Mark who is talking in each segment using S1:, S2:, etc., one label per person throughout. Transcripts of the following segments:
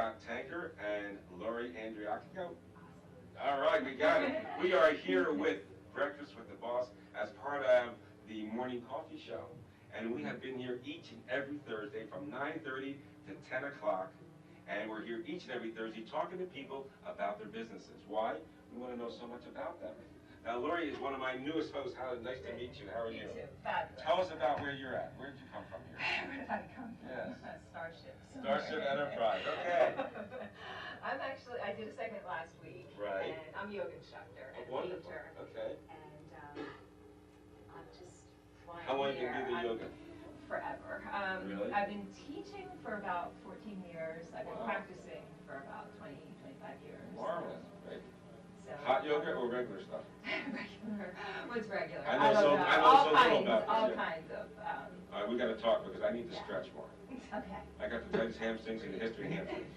S1: Scott Tanker and Lori Andriakico. All right, we got it. We are here with Breakfast with the Boss as part of the morning coffee show. And we have been here each and every Thursday from 9:30 to 10 o'clock. And we're here each and every Thursday talking to people about their businesses. Why? We want to know so much about them. Now, Lori is one of my newest hosts. Howard, nice to meet you. How are you?
S2: You too. Fabulous.
S1: Tell us about where you're at. Where did you come from here?
S2: Where did I come from?
S1: Yes.
S2: Starship.
S1: Starship Enterprise. Okay.
S2: I did a segment last week.
S1: Right.
S2: And I'm a yoga instructor and
S1: Wonderful.
S2: painter.
S1: Okay.
S2: And I'm just flying
S1: How long have you
S2: here.
S1: been doing yoga?
S2: Forever.
S1: Really?
S2: I've been teaching for about 14 years. I've been
S1: Wow.
S2: practicing for about 20, 25 years.
S1: Marvelous. Right.
S2: So,
S1: Hot yoga or regular stuff?
S2: regular. What's regular?
S1: I know
S2: don't
S1: so- I know so little about this,
S2: all
S1: yeah.
S2: kinds of.
S1: All right, we got to talk because I need to
S2: Yeah.
S1: stretch more.
S2: Okay.
S1: I got the tightest hamstrings in the history of hamstrings.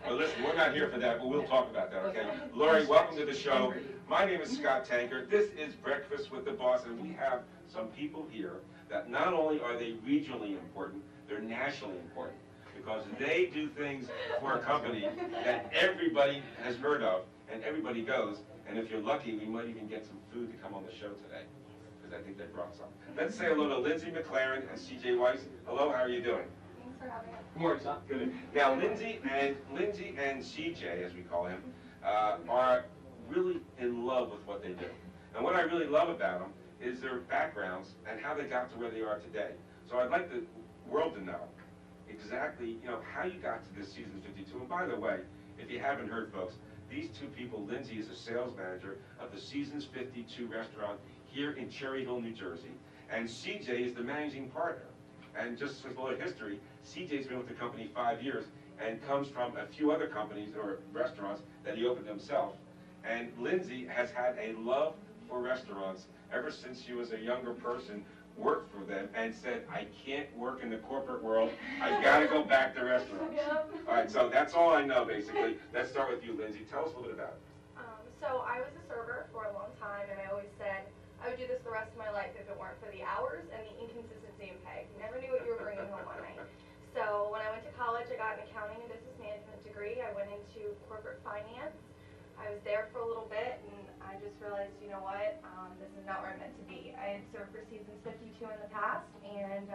S1: Well, listen, we're not here for that, but we'll talk about that, okay? Lori, welcome to the show. My name is Scott Tanker. This is Breakfast with the Boss, and we have some people here that not only are they regionally important, they're nationally important because they do things for a company that everybody has heard of and everybody goes. And if you're lucky, we might even get some food to come on the show today because I think they brought some. Let's say hello to Lindsay McLaren and CJ Weiss. Hello, how are you doing?
S2: Thanks for having us.
S3: Good morning, Tom.
S1: Good. Now, Lindsay and CJ, as we call him, are really in love with what they do. And what I really love about them is their backgrounds and how they got to where they are today. So I'd like the world to know exactly, how you got to this season 52. And by the way, if you haven't heard, folks, these two people, Lindsay is a sales manager of the Seasons 52 restaurant here in Cherry Hill, New Jersey, and CJ is the managing partner. And just for a little history, CJ's been with the company 5 years and comes from a few other companies or restaurants that he opened himself. And Lindsay has had a love for restaurants ever since she was a younger person, worked for them, and said, I can't work in the corporate world. I've got to go back to restaurants.
S4: Yep.
S1: All right, so that's all I know, basically. Let's start with you, Lindsay. Tell us a little bit about it.
S4: So I was a server for a long time, and I always said I would do this the rest of my life if it weren't for the hours and the inconsistency in pay. You never knew what you were bringing home one night. So when I went to college, I got an accounting and business management degree. I went into corporate finance. I was there for a little bit, and I just realized, you know what, this is not where I'm meant to be. I had served for Seasons 52 in the past, and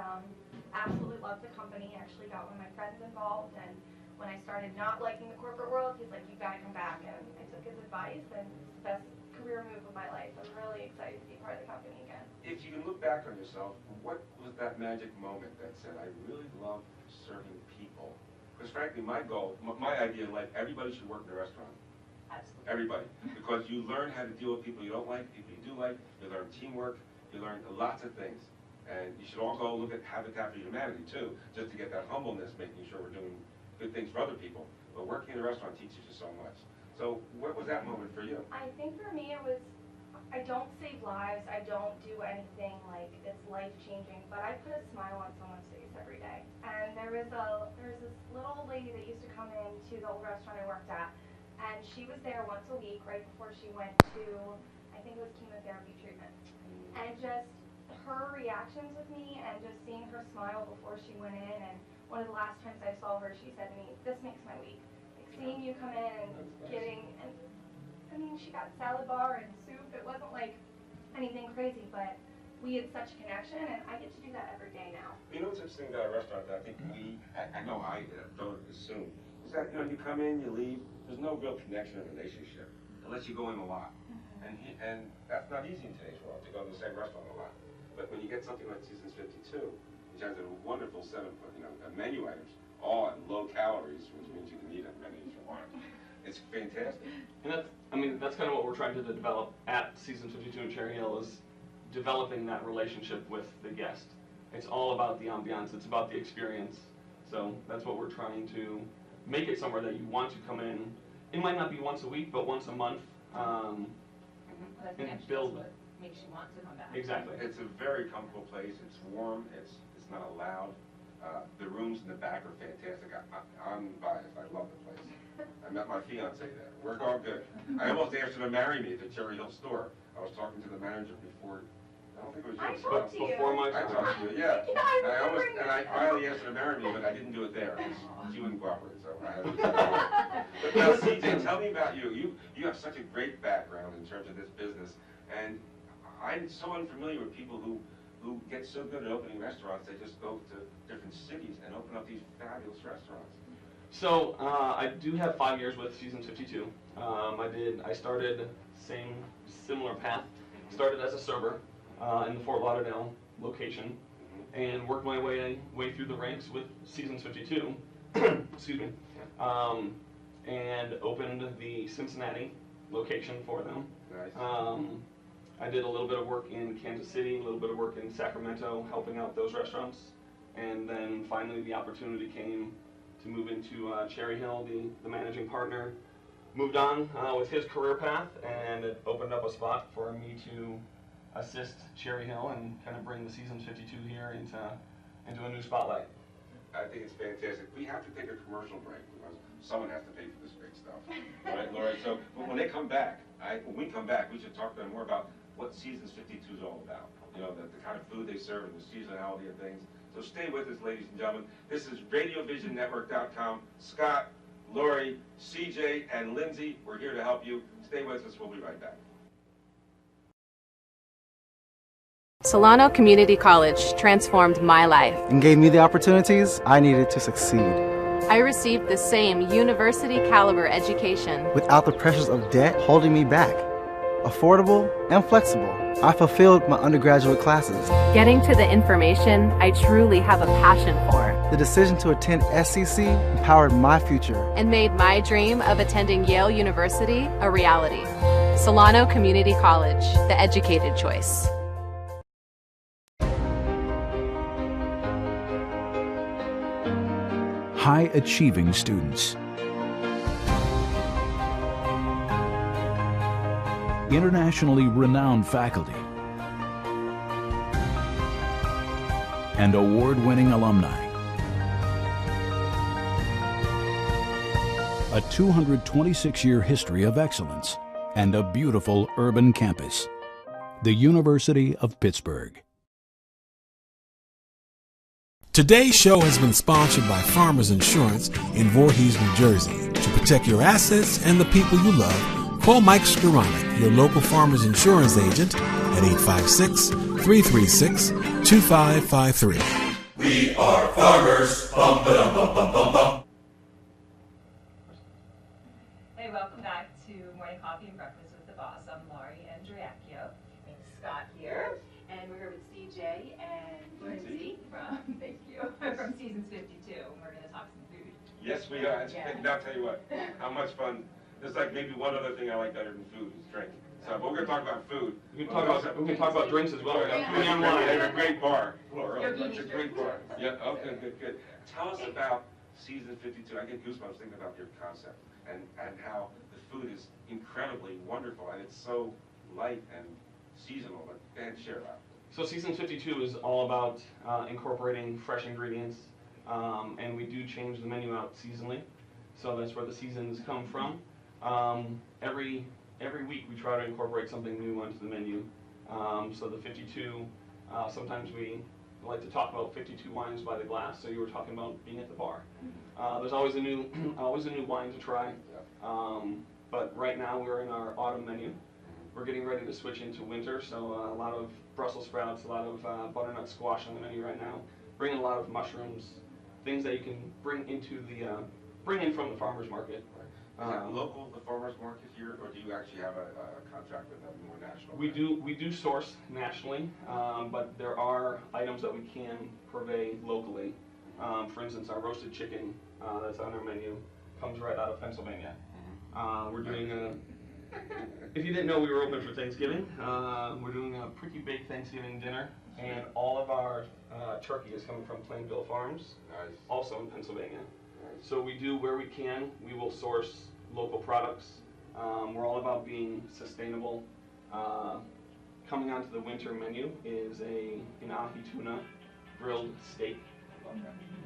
S4: absolutely loved the company. Actually got one of my friends involved, and when I started not liking the corporate world, he's like, you've got to come back, and I took his advice, and it's the best career move of my life. I'm really excited to be part of the company again.
S1: If you can look back on yourself, what was that magic moment that said, I really love serving people? Because frankly, my goal, my idea in life, everybody should work in a restaurant.
S2: Absolutely.
S1: Everybody. Because you learn how to deal with people you don't like, people you do like, you learn teamwork, you learn lots of things. And you should all go look at Habitat for Humanity too, just to get that humbleness, making sure we're doing good things for other people. But working in a restaurant teaches you so much. So what was that moment for you?
S4: I think for me it was, I don't save lives, I don't do anything like it's life-changing, but I put a smile on someone's face every day. And there was this little old lady that used to come into the old restaurant I worked at, and she was there once a week right before she went to, I think it was chemotherapy treatment. And just her reactions with me and just seeing her smile before she went in, and one of the last times I saw her, she said to me, this makes my week. Like seeing you come in and getting, and I mean, she got salad bar and soup. It wasn't like anything crazy, but we had such a connection, and I get to do that every day now.
S1: You know what's interesting about a restaurant that I think I know I don't assume, is that, you come in, you leave, there's no real connection or relationship unless you go in a lot. And that's not easy in today's world, to go to the same restaurant a lot. But when you get something like Seasons 52, which has a wonderful set of menu items, all at low calories, which means you can eat as many as you want. It's fantastic.
S3: And that's kind of what we're trying to develop at Seasons 52 in Cherry Hill, is developing that relationship with the guest. It's all about the ambiance, it's about the experience. So that's what we're trying to make it somewhere that you want to come in. It might not be once a week, but once a month.
S2: That's
S3: And
S2: actually
S3: build
S2: what makes you want to come back.
S3: Exactly.
S1: It's a very comfortable place. It's warm. It's not loud. The rooms in the back are fantastic. I'm biased. I love the place. I met my fiance there. We're all good. I almost asked her to marry me at the Cherry Hill store. I was talking to the manager before I don't think it was you.
S4: I talked to you.
S3: Before my
S1: I
S3: time.
S1: talked to you, yeah.
S4: Yeah, I
S1: And I almost,
S4: remember
S1: and I
S4: you.
S1: finally asked her to marry me, but I didn't do it there, because she wouldn't cooperate, so I had to. But now, CJ, tell me about you. You have such a great background in terms of this business, and I'm so unfamiliar with people who get so good at opening restaurants, they just go to different cities and open up these fabulous restaurants.
S3: So I do have 5 years with Seasons 52. I started similar path. Started as a server in the Fort Lauderdale location, and worked my way through the ranks with Seasons 52. Excuse me. And opened the Cincinnati location for them.
S1: Nice.
S3: I did a little bit of work in Kansas City, a little bit of work in Sacramento, helping out those restaurants, and then finally the opportunity came to move into Cherry Hill. The managing partner moved on with his career path, and it opened up a spot for me to assist Cherry Hill and kind of bring the Seasons 52 here into a new spotlight.
S1: I think it's fantastic. We have to take a commercial break because someone has to pay for this great stuff. All right, Laura? So when they come back, when we come back, we should talk to them more about what Seasons 52 is all about. You know, the kind of food they serve and the seasonality of things. So stay with us, ladies and gentlemen. This is RadioVisionNetwork.com. Scott, Lori, CJ, and Lindsay, we're here to help you. Stay with us. We'll be right back.
S5: Solano Community College transformed my life.
S6: And gave me the opportunities I needed to succeed.
S5: I received the same university caliber education.
S6: Without the pressures of debt holding me back. Affordable and flexible, I fulfilled my undergraduate classes.
S5: Getting to the information I truly have a passion for.
S6: The decision to attend SCC empowered my future.
S5: And made my dream of attending Yale University a reality. Solano Community College, the educated choice.
S7: High-achieving students. Internationally renowned faculty. And award-winning alumni. A 226-year history of excellence and a beautiful urban campus. The University of Pittsburgh.
S8: Today's show has been sponsored by Farmers Insurance in Voorhees, New Jersey. To protect your assets and the people you love, call Mike Skoranek, your local Farmers Insurance agent, at 856-336-2553.
S9: We are farmers. Bum, ba-dum, bum, bum, bum, bum.
S2: Hey, welcome back to Morning Coffee and Breakfast with the Boss. I'm Laurie Andriacchio. And Scott here. And we're here with CJ and Lindsay from Seasons 52. And we're going to talk some food.
S1: Yes, we are.
S2: Yeah.
S1: And I'll tell you what, how much fun. There's like maybe one other thing I like better than food is drink. So, but we're going to talk about food.
S3: We can talk about drinks as well. We got plenty on
S1: They
S3: line.
S1: have a great bar. Laura,
S2: Yogini
S1: it's a great bar.
S2: drinks.
S1: Yeah, okay, good. Tell us about Season 52. I get goosebumps thinking about your concept and how the food is incredibly wonderful and it's so light and seasonal. But go ahead and share about it.
S3: So Seasons 52 is all about incorporating fresh ingredients, and we do change the menu out seasonally. So that's where the seasons come from. Every week we try to incorporate something new onto the menu. So the 52, sometimes we like to talk about 52 wines by the glass. So you were talking about being at the bar. There's always a new wine to try. But right now we're in our autumn menu. We're getting ready to switch into winter, so a lot of Brussels sprouts, a lot of butternut squash on the menu right now. Bringing a lot of mushrooms, things that you can bring in from the farmer's market.
S1: Is that local, the farmer's market here, or do you actually have a contract with them more national?
S3: We do source nationally, but there are items that we can purvey locally. For instance, our roasted chicken that's on our menu comes right out of Pennsylvania. We're doing if you didn't know, we were open for Thanksgiving. We're doing a pretty big Thanksgiving dinner, and all of our turkey is coming from Plainville Farms,
S1: Nice.
S3: also in Pennsylvania. So we do where we can. We will source local products. We're all about being sustainable. Coming onto the winter menu is an ahi tuna grilled steak.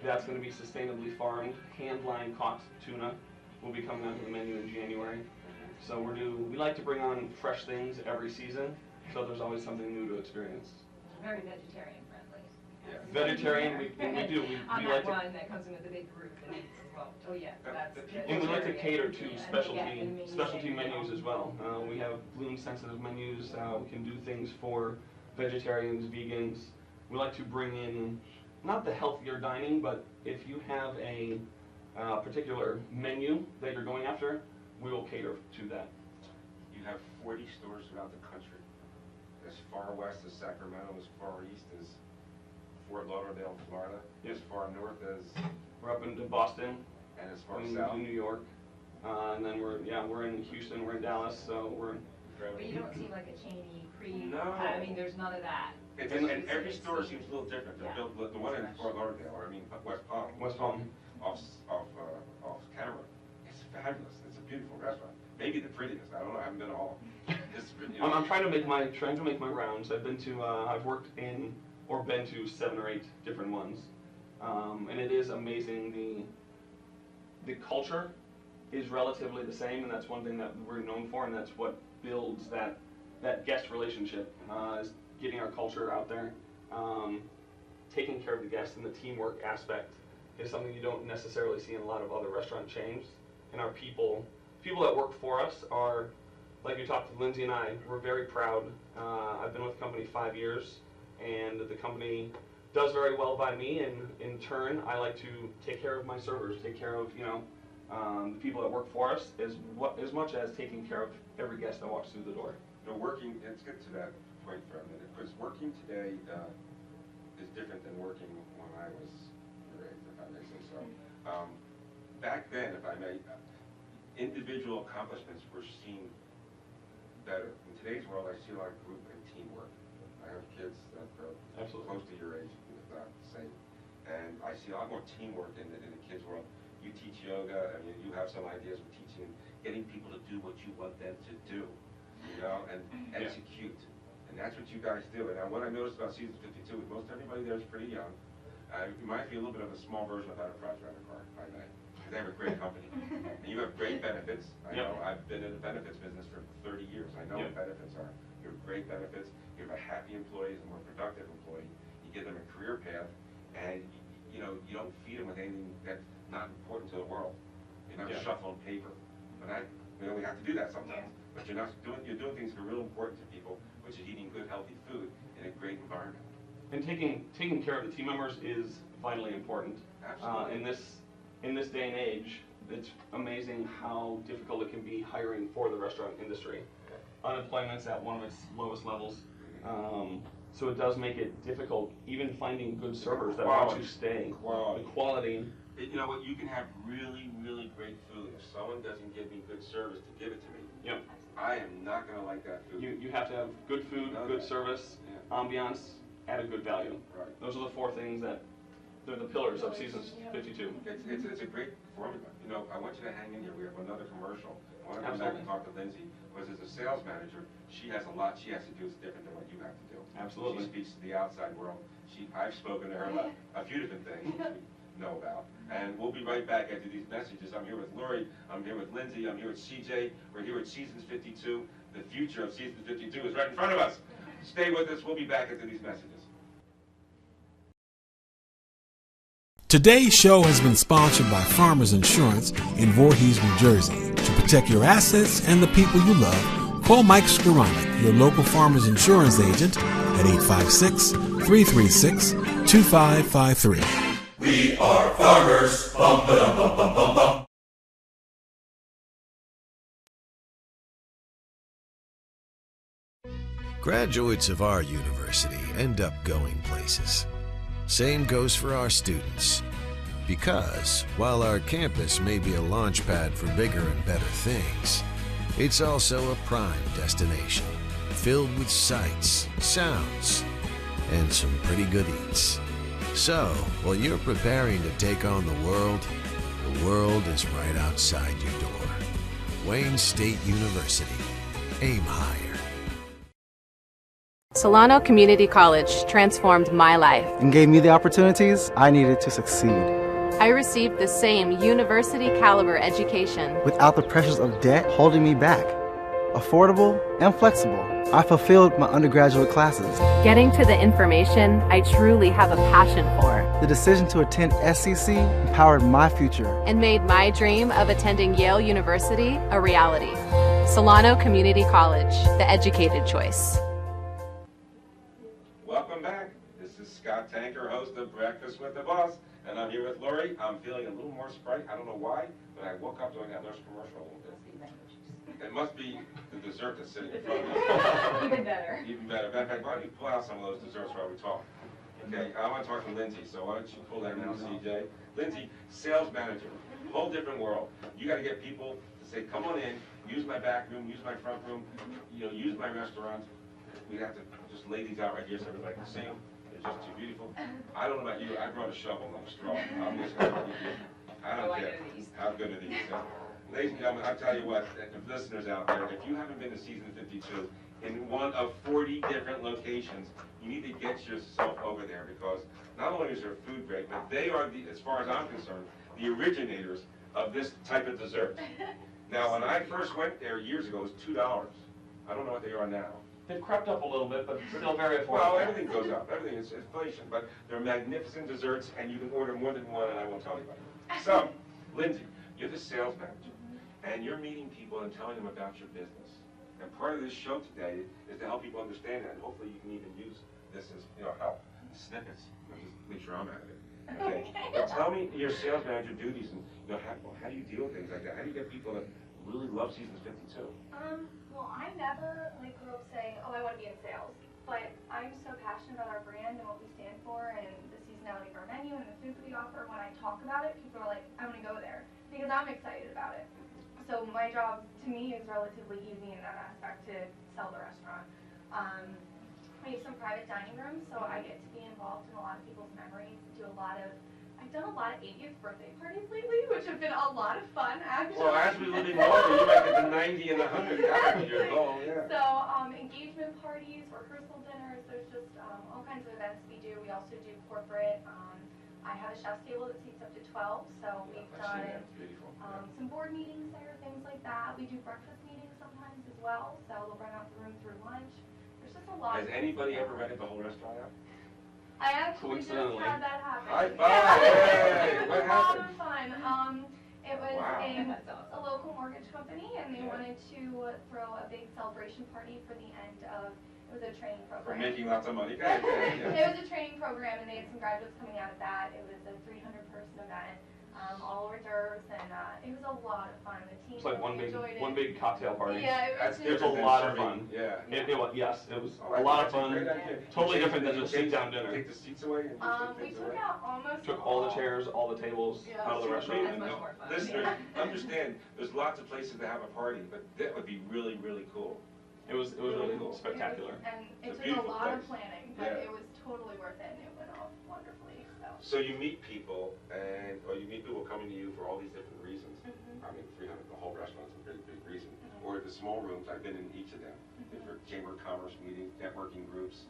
S3: That's going to be sustainably farmed, hand-line caught tuna. Will be coming onto the menu in January. So we like to bring on fresh things every season, so there's always something new to experience.
S2: very vegetarian friendly.
S1: Yeah.
S3: Vegetarian, we do.
S2: On
S3: We
S2: that
S3: like to,
S2: one that comes in with a big group and eats as well. Oh, yeah, that's.
S3: and we like to cater to
S2: vegetarian.
S3: specialty specialty
S2: Yeah,
S3: menus as well. We have gluten-sensitive menus. We can do things for vegetarians, vegans. We like to bring in not the healthier dining, but if you have a particular menu that you're going after, we will cater to that.
S1: You have 40 stores throughout the country. As far west as Sacramento, as far east as Fort Lauderdale, Florida, as far north as,
S3: We're up into Boston,
S1: and as far
S3: into
S1: south.
S3: New York, and then we're in Houston, we're in Dallas, so we're.
S2: But you don't seem like a chainy,
S1: No.
S2: I mean, there's none of that.
S1: And every store seems a little different. They're
S2: Yeah.
S1: built, the one in Fort Lauderdale, or I mean West Palm.
S3: West Palm.
S1: Off camera. It's fabulous. It's a beautiful restaurant. Maybe the prettiest. I don't know. I haven't been to all. It's, you know.
S3: I'm trying to make my rounds. I've been to I've worked in or been to 7 or 8 different ones, and it is amazing. The culture is relatively the same, and that's one thing that we're known for, and that's what builds that guest relationship. Is getting our culture out there, taking care of the guests, and the teamwork aspect is something you don't necessarily see in a lot of other restaurant chains. And our people that work for us are, like you talked to Lindsay and I, we're very proud. I've been with the company 5 years, and the company does very well by me, and in turn, I like to take care of my servers, take care of, the people that work for us as much as taking care of every guest that walks through the door.
S1: Let's get to that point for a minute, because working today is different than working when I was your age, if I may say so. Back then, if I may, individual accomplishments were seen better. In today's world, I see a lot of group and teamwork. I have kids that are
S3: Absolutely.
S1: close to your age, if not the same, and I see a lot more teamwork in the kids' world. You teach yoga, and you have some ideas of teaching, getting people to do what you want them to do, and execute. And that's what you guys do. And what I noticed about Season 52 is most everybody there is pretty young. It reminds me a little bit of a small version of Enterprise Rent-A-Car, if I may. Because they have a great company. And you have great benefits. I know I've been in the benefits business for 30 years. I know what benefits are. You have great benefits. You have a happy employee, a more productive employee. You give them a career path, and you don't feed them with anything that's not important to the world. You're not shuffling paper. But we have to do that sometimes. But you're doing things that are real important to people, which is eating good, healthy food in a great environment.
S3: And taking care of the team members is vitally important.
S1: Absolutely.
S3: In this day and age, it's amazing how difficult it can be hiring for the restaurant industry. Unemployment's at one of its lowest levels, so it does make it difficult, even finding good servers that want to stay. The quality.
S1: You know what? You can have really, really great food. If someone doesn't give me good service to give it to me, I am not going to like that food.
S3: You have to have good food, good service, ambiance, at a good value.
S1: Right.
S3: Those are the 4 things they're the pillars of Season 52.
S1: It's a great formula. I want you to hang in here. We have another commercial. I want to come back and talk to Lindsay, because as a sales manager, she has a lot she has to do that's different than what you have to do.
S3: Absolutely.
S1: She speaks to the outside world. I've spoken to her about a few different things which we know about. And we'll be right back after these messages. I'm here with Lori, I'm here with Lindsay, I'm here with CJ. We're here at Seasons 52. The future of Seasons 52 is right in front of us. Stay with us. We'll be back after these messages.
S8: Today's show has been sponsored by Farmers Insurance in Voorhees, New Jersey. To protect your assets and the people you love, call Mike Skoranek, your local Farmers Insurance agent, at 856-336-2553.
S9: We are farmers. Bum, ba-dum, bum, bum, bum, bum.
S10: Graduates of our university end up going places. Same goes for our students. Because while our campus may be a launchpad for bigger and better things, it's also a prime destination filled with sights, sounds, and some pretty good eats. So, while you're preparing to take on the world is right outside your door. Wayne State University. Aim higher.
S5: Solano Community College transformed my life.
S6: And gave me the opportunities I needed to succeed.
S5: I received the same university caliber education
S6: without the pressures of debt holding me back. affordable, and flexible. I fulfilled my undergraduate classes.
S5: Getting to the information I truly have a passion for.
S6: The decision to attend SCC empowered my future
S5: And made my dream of attending Yale University a reality. Solano Community College, the educated choice.
S1: Welcome back. This is Scott Tanker, host of Breakfast with the Boss, and I'm here with Lori. I'm feeling a little more Sprite. I don't know why, but I woke up doing that nurse commercial a little bit. It must be the dessert that's sitting in front of me.
S2: Even better.
S1: Even better. In fact, why don't you pull out some of those desserts while we talk? Okay, I want to talk to Lindsay, so why don't you pull that now, CJ? Lindsay, sales manager, whole different world. You got to get people to say, come on in, use my back room, use my front room, use my restaurant. We have to just lay these out right here so everybody can see them. They're just too beautiful. I don't know about you, I brought a shovel, not a straw. I'm just gonna give you, I don't care. How good are these? Ladies and gentlemen, I'll tell you what, listeners out there, if you haven't been to season 52 in one of 40 different locations, you need to get yourself over there because not only is their food great, but they are, as far as I'm concerned, the originators of this type of dessert. Now, when I first went there years ago, it was $2. I don't know what they are now.
S3: They've crept up a little bit, but still very affordable.
S1: Well, everything goes up. Everything is inflation, but they're magnificent desserts, and you can order more than one, and I won't tell anybody. So, Lindsay, you're the sales manager, and you're meeting people and telling them about your business. And part of this show today is to help people understand that, and hopefully you can even use this as, help. Snippets. Just make sure I'm out of it. Okay. But tell me your sales manager duties, and how do you deal with things like that? How do you get people to really love Seasons 52?
S4: Well, I never grew up saying, oh, I want to be in sales. But I'm so passionate about our brand and what we stand for and the seasonality of our menu and the food that we offer. When I talk about it, people are like, I want to go there because I'm excited about it. So my job, to me, is relatively easy in that aspect to sell the restaurant. We have some private dining rooms, so I get to be involved in a lot of people's memories, I've done a lot of 80th birthday parties lately, which have been a lot of fun, actually.
S1: Well, as we live in longer, you might get the 90 and the 100. That would be your goal, yeah.
S4: So, engagement parties, rehearsal dinners, there's just all kinds of events we do. We also do corporate. I have a chef's table that seats up to 12, so we've done some board meetings there, things like that. We do breakfast meetings sometimes as well, so we'll run out the room through lunch. There's just a lot.
S1: Has anybody ever rented the whole restaurant out?
S4: I actually just had that happen.
S1: High five! Hey, what
S4: it was a lot
S1: happened?
S4: of fun. It was
S1: Wow.
S4: a local mortgage company, and they wanted to throw a big celebration party for the end of, it was a training
S1: For
S4: program.
S1: making lots of money. Okay, yeah.
S4: It was a training program, and they had some graduates coming out of that. It was a 300-person event, all hors d'oeuvres, and it was a lot of fun. The team
S3: It's like
S4: really enjoyed it.
S3: one big cocktail party.
S4: Yeah, it was.
S3: It was a
S1: different than
S3: lot of
S1: serving,
S3: fun.
S1: Yeah.
S3: It was, yes, it was
S1: Oh,
S3: a lot of
S1: that's a
S3: fun.
S1: great idea.
S3: Totally
S1: You
S3: different than
S1: take-
S3: a sit-down dinner.
S1: Take the seats away and just
S4: We
S1: take things
S4: took
S1: away?
S4: out almost
S3: Took all the chairs, all the tables
S4: Yeah.
S3: out of the restaurant.
S2: That's
S3: And
S2: much more fun.
S1: Listeners, understand, there's lots of places to have a party, but that would be really, really cool.
S3: it was really
S1: Cool.
S3: spectacular.
S4: And
S1: It's a
S4: it took a
S1: beautiful
S4: lot of
S1: place.
S4: planning, but
S1: Yeah.
S4: it was totally worth it, and it went off wonderfully.
S1: So you meet people, or you meet people coming to you for all these different reasons.
S4: Mhm.
S1: I mean, 300, the whole restaurant's a pretty big reason. Or the small rooms, I've been in each of them. For Chamber of Commerce meetings, networking groups.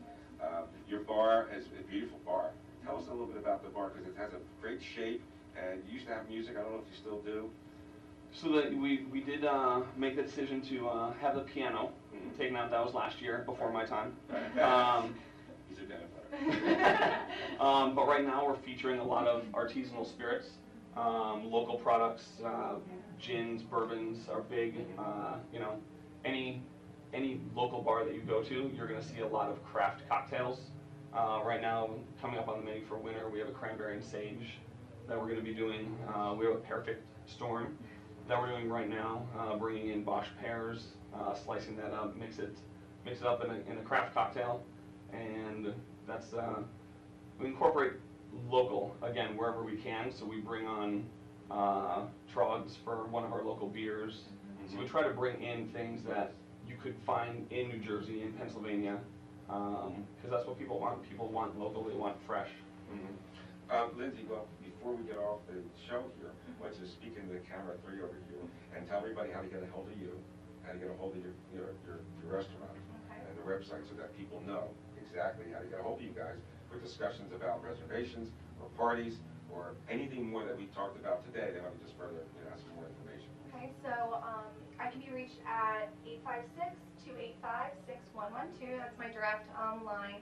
S1: Your bar is a beautiful bar. Tell us a little bit about the bar, because it has a great shape, and you used to have music, I don't know if you still do.
S3: So that we did make the decision to have the piano taken out. That was last year, before my time.
S1: He's identified.
S3: But right now we're featuring a lot of artisanal spirits, local products, gins, bourbons are big. Any local bar that you go to, you're going to see a lot of craft cocktails. Right now, coming up on the menu for winter, we have a cranberry and sage that we're going to be doing. We have a perfect storm that we're doing right now, bringing in Bosch pears, slicing that up, mix it up in a craft cocktail, and that's we incorporate local again wherever we can. So we bring on Trogs for one of our local beers. So we try to bring in things that you could find in New Jersey, in Pennsylvania, because that's what people want. People want local, they want fresh.
S1: Lindsay, well, before we get off the show here, why don't you speak into the camera 3 over here and tell everybody how to get a hold of you, how to get a hold of your restaurant and the website so that people know exactly how to get a hold of you guys for discussions about reservations or parties or anything more that we talked about today. They want to just further ask for more information.
S4: Okay, so I can be reached at 856-285-6112. That's my direct line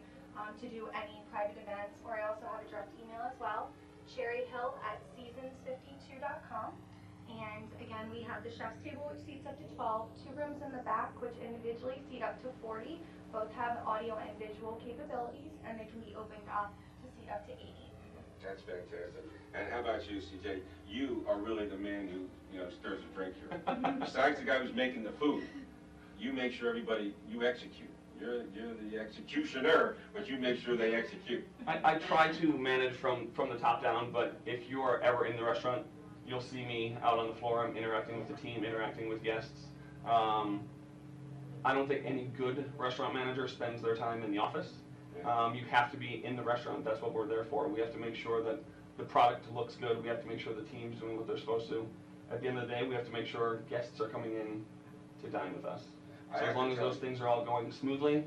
S4: to do any private events, or I also have a direct email as well, cherryhill@seasons52.com. And again, we have the chef's table, which seats up to 12, 2 rooms in the back, which individually seat up to 40. Both have audio and visual capabilities, and they can be opened up to seat up to 80.
S1: That's fantastic. And how about you, CJ? You are really the man who, stirs the drink here. Besides the guy who's making the food, you make sure you execute. You're the executioner, but you make sure they execute.
S3: I try to manage from the top down, but if you are ever in the restaurant, you'll see me out on the floor. I'm interacting with the team, interacting with guests. I don't think any good restaurant manager spends their time in the office. You have to be in the restaurant. That's what we're there for. We have to make sure that the product looks good. We have to make sure the team's doing what they're supposed to. At the end of the day, we have to make sure guests are coming in to dine with us. So as long as those things are all going smoothly,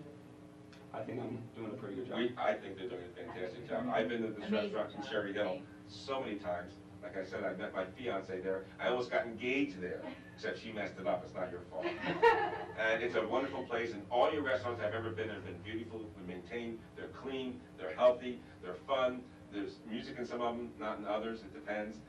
S3: I think I'm doing a pretty good job.
S1: I think they're doing a fantastic job. I've been to this restaurant in Cherry Hill so many times. Like I said, I met my fiance there. I almost got engaged there, except she messed it up. It's not your fault. And it's a wonderful place, and all your restaurants I've ever been in have been beautiful, maintained. They're clean, they're healthy, they're fun. There's music in some of them, not in others. It depends.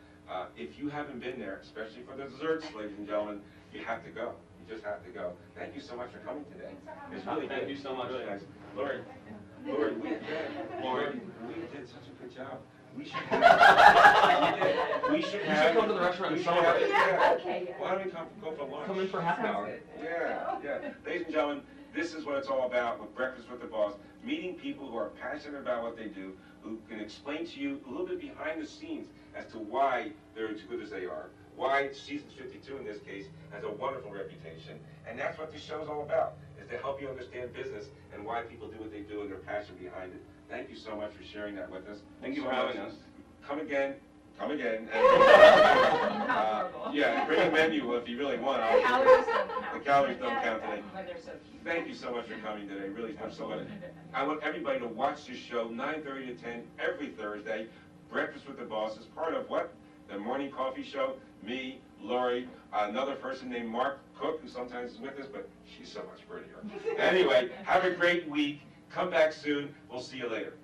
S1: If you haven't been there, especially for the desserts, ladies and gentlemen, you have to go. You just have to go. Thank you so much for coming today. It's really
S3: Thank
S1: good.
S3: you so much.
S1: Really nice. Lori, we did such a good job. We should have.
S3: You should come to the restaurant and celebrate.
S1: Why don't we go for lunch?
S3: Come in for half an hour.
S1: Yeah. Ladies and gentlemen, this is what it's all about with Breakfast with the Boss. Meeting people who are passionate about what they do, who can explain to you a little bit behind the scenes as to why they're as good as they are, why Seasons 52 in this case has a wonderful reputation. And that's what this show's all about, is to help you understand business and why people do what they do and their passion behind it. Thank you so much for sharing that with us.
S3: Thank you for having us.
S1: Come again. And, bring a menu if you really want. The calories don't count today. Thank you so much for coming today. Really much so much. I want everybody to watch this show 9:30 to 10 every Thursday. Breakfast with the Boss is part of what? The morning coffee show. Me, Lori, another person named Mark Cook, who sometimes is with us, but she's so much prettier. Anyway, have a great week. Come back soon. We'll see you later.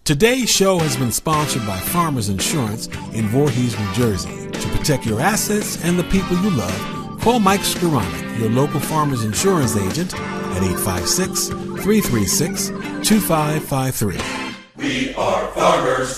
S8: Today's show has been sponsored by Farmers Insurance in Voorhees, New Jersey. To protect your assets and the people you love, call Mike Skoranek, your local Farmers Insurance agent, at 856-336-2553.
S9: We are farmers.